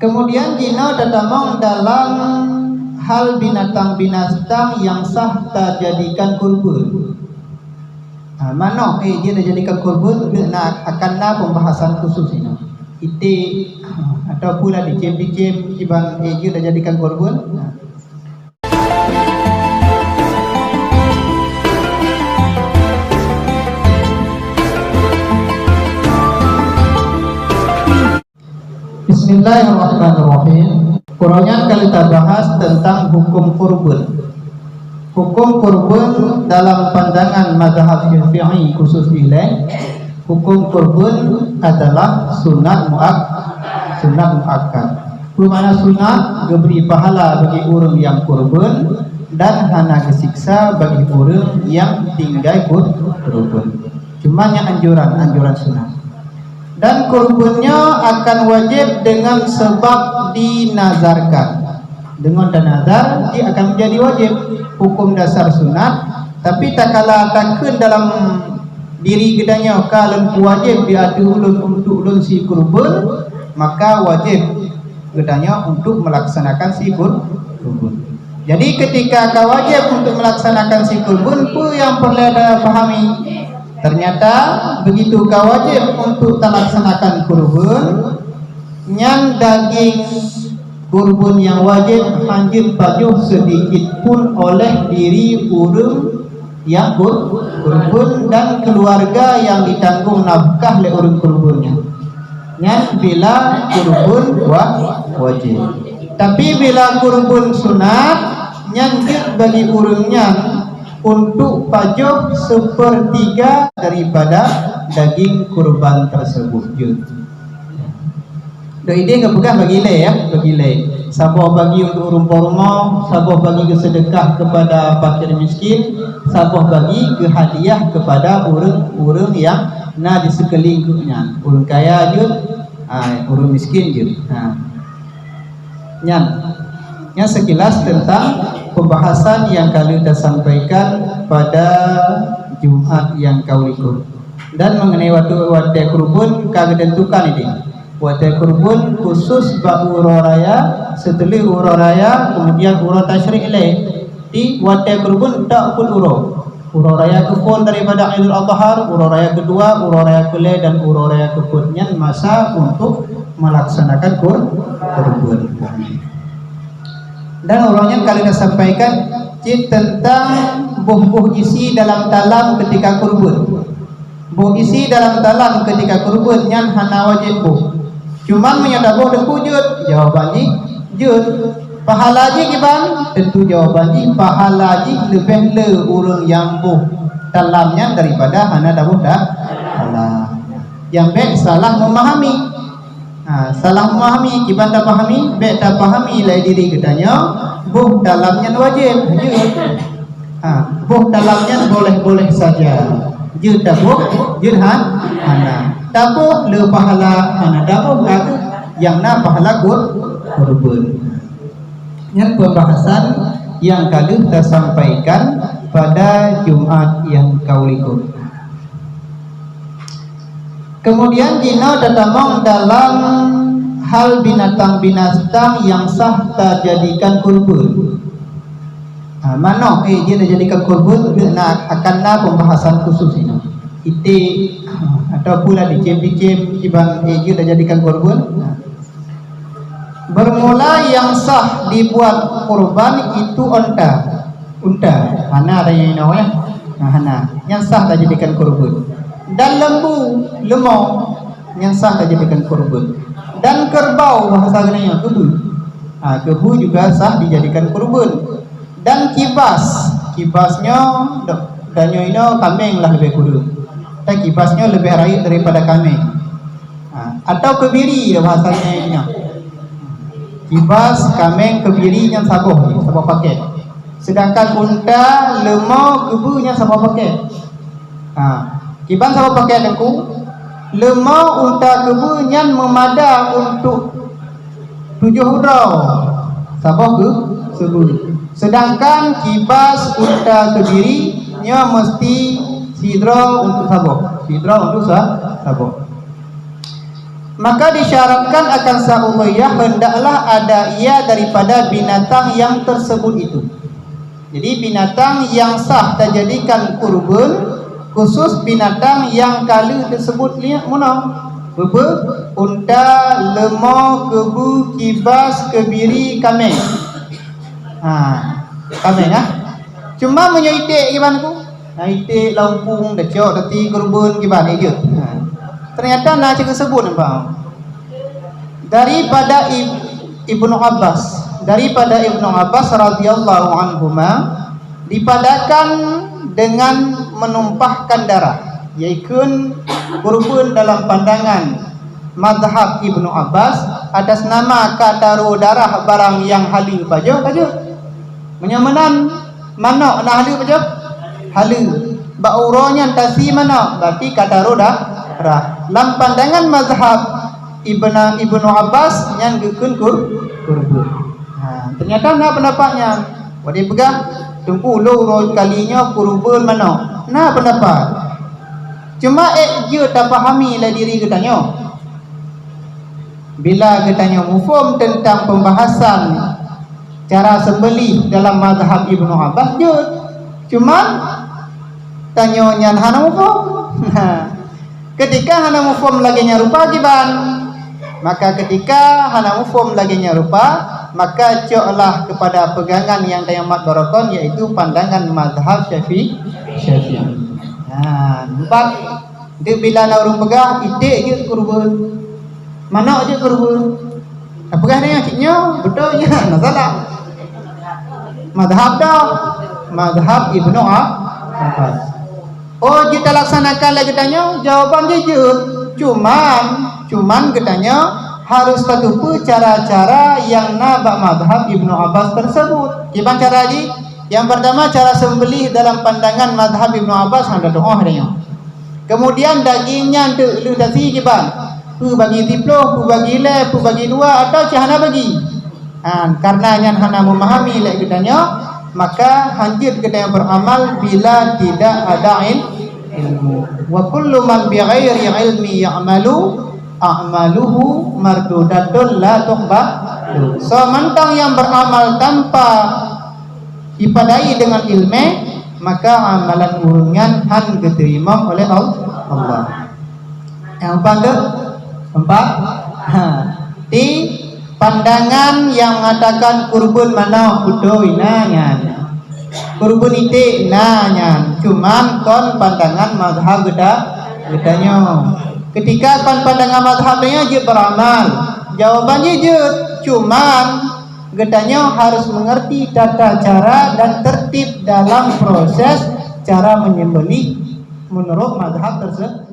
Kemudian jina tatamong dalam hal binatang-binatang yang sah tak jadikan kurban. Mana dia dah jadikan kurban, akan pembahasan khusus ini. Itu atau pula dicem-cem ibang dia dah jadikan kurban. Bismillahirrahmanirrahim. Kurangnya kita bahas tentang hukum kurban. Hukum kurban dalam pandangan mazhab Syafi'i khusus nilai, hukum kurban adalah sunat muakkad. Bermakna sunat diberi pahala bagi orang yang kurban dan hana kesiksa bagi orang yang tinggal kurban. Cuma yang anjuran sunat. Dan kurbannya akan wajib dengan sebab dinazarkan. Dengan nazar dia akan menjadi wajib, hukum dasar sunat. Tapi tak kala takkan dalam diri gedanya kalau wajib diadu ulun untuk ulun si kurban, maka wajib gedanya untuk melaksanakan si kurban. Jadi ketika kau wajib untuk melaksanakan si kurban, apa yang perlu ada pahami? Ternyata begitu kau wajib untuk melaksanakan kurban, yang daging kurban yang wajib hanjir pajuh sedikit pun oleh diri orang yang kurban dan keluarga yang ditanggung nafkah oleh orang kurbannya. Yang bila kurban wajib. Tapi bila kurban sunat, nyanjir bagi orangnya untuk pajuh sepertiga daripada daging kurban tersebut. Ide enggak pegang bagi leh ya, bagi leh. Sabah bagi untuk rumah, sabah bagi ke sedekah kepada fakir miskin, sabah bagi ke hadiah kepada orang-orang yang di sekelilingnya. Orang kaya je, orang miskin je. Yang sekilas tentang pembahasan yang kali kita sampaikan pada Jumat yang kau ikut. Dan mengenai waktu kurban kami tentukan ini. Waktu kurban khusus bak urah raya, setelah urah raya kemudian urah tasyrik lain. Di waktu kurban tak pun urah raya kepun daripada Idul Adha, urah raya kedua, urah raya kelai dan urah raya kepunnya masa untuk melaksanakan kurban. Dan orangnya kali kita sampaikan tentang buh isi dalam talam ketika kurban. Buh isi dalam talam ketika kurban yang hana wajib buh. Cuman menyatakan deku jud, jawabannya jud. Pahala je gimana? Tentu jawabannya pahala je lebih le orang yang buh talamnya daripada hana dabuh talam. Yang baik salah memahami. Salah memahami, kiban tak pahami, baik tak pahami lai diri katanya, buh dalamnya wajib. Buh dalamnya boleh-boleh saja. Jud tak buh, jud hana. Tabuh le pahala hana dabuh aku yang pahala kurban. Yang pembahasan yang kali kita sampaikan pada Jumat yang kau ikut. Kemudian jina tatamong dalam hal binatang-binatang yang sah tak jadikan kurban. Mana dia dah jadikan kurban, akan pembahasan khusus ini. Itu atau pula dicem-cem ibang dia dah jadikan kurban. Bermula yang sah dibuat kurban itu unta. Mana ada yang namanya? Hana. Yang sah tak jadikan kurban. Dan lemau yang sah tak jadikan kurban. Dan kerbau bahasa Indonesia kebu juga sah dijadikan kurban. Dan kibasnya danyo ini kambing lah lebih kudu. Dan kibasnya lebih raih daripada kambing. Atau kebiri bahasa Indonesia. Kibas, kambing, kebiri yang sabah pakai. Sedangkan unta, lemau, kebu yang sabah pakai. Kiban sama pakai deku, lemau unta kebu yang memada untuk 7 hurau sabah ke sebut. Sedangkan kibas unta kebiri nya mesti sidra untuk sabah. maka disyaratkan akan sah udhiyah hendaklah ada ia daripada binatang yang tersebut itu. Jadi binatang yang sah terjadikan kurban, khusus binatang yang kala tersebut lihat mana? Bebe, unta, lemah, kebu, kibas, kebiri, kameng. Kameng cuma menyoitik gimana tu? Itik lampung dah cok dati kurban gimana je. Ternyata nak cakap sebut nampak. Daripada Ibnu Abbas radhiyallahu anhuma dipadakan dengan menumpahkan darah, iaitu kurban dalam pandangan mazhab Ibnu Abbas atas nama kataru darah barang yang halu bajo menyamanan mana nak halu bajo halu bauronya tasi mana berarti kataru darah dalam pandangan mazhab Ibnu Abbas yang gekun kurban. Ternyata nak pendapatnya wadi pegah tunggu lo kalinya kurban mana nah pendapat cuma je tak fahami lah diri katanya bila katanya mufhum tentang pembahasan cara sembelih dalam mazhab Ibnu Abbas je cuma tanya nyan hana mufhum ketika hana mufhum lagi nyarupa giban maka ketika hana mufhum lagi nyarupa maka coklah kepada pegangan yang tayamat barakon yaitu pandangan mazhab Syafi'i. Nampak dia bila nak orang pegah itik je kurban. Mana je kurban. Apakah dia ciknya betul je nak salah. Mazhab dah. Mazhab Ibnu Abbas. Oh kita laksanakan lagi tanya jawapan dia je. Cuman katanya harus tertupu cara-cara yang nabak mazhab Ibnu Abbas tersebut. Gimana cara ni? Yang pertama cara sembelih dalam pandangan mazhab Ibnu Abbas ada doa hadanya. Kemudian dagingnya untuk lu dasi gimana? Pu bagi tiploh, pu bagi le, pu bagi dua atau cahana bagi. Karena yang hana memahami lek katanya, maka hancur kita yang beramal bila tidak ada ilmu. Wa kullu man bighairi ilmi ya'malu a'maluhu mardudatun la tuqbal. Sementang yang beramal tanpa dipadai dengan ilmu maka amalan urungan han diterima oleh Allah. Yang empat di pandangan yang mengatakan kurban mana udoi nanyan kurban itik nanyan cuman kon pandangan mazhab gedanya. Ketika kon pandangan mazhabnya je beramal jawabannya je cuman gedanya harus mengerti tata cara dan tertib dalam proses cara menyembelih menurut mazhab tersebut.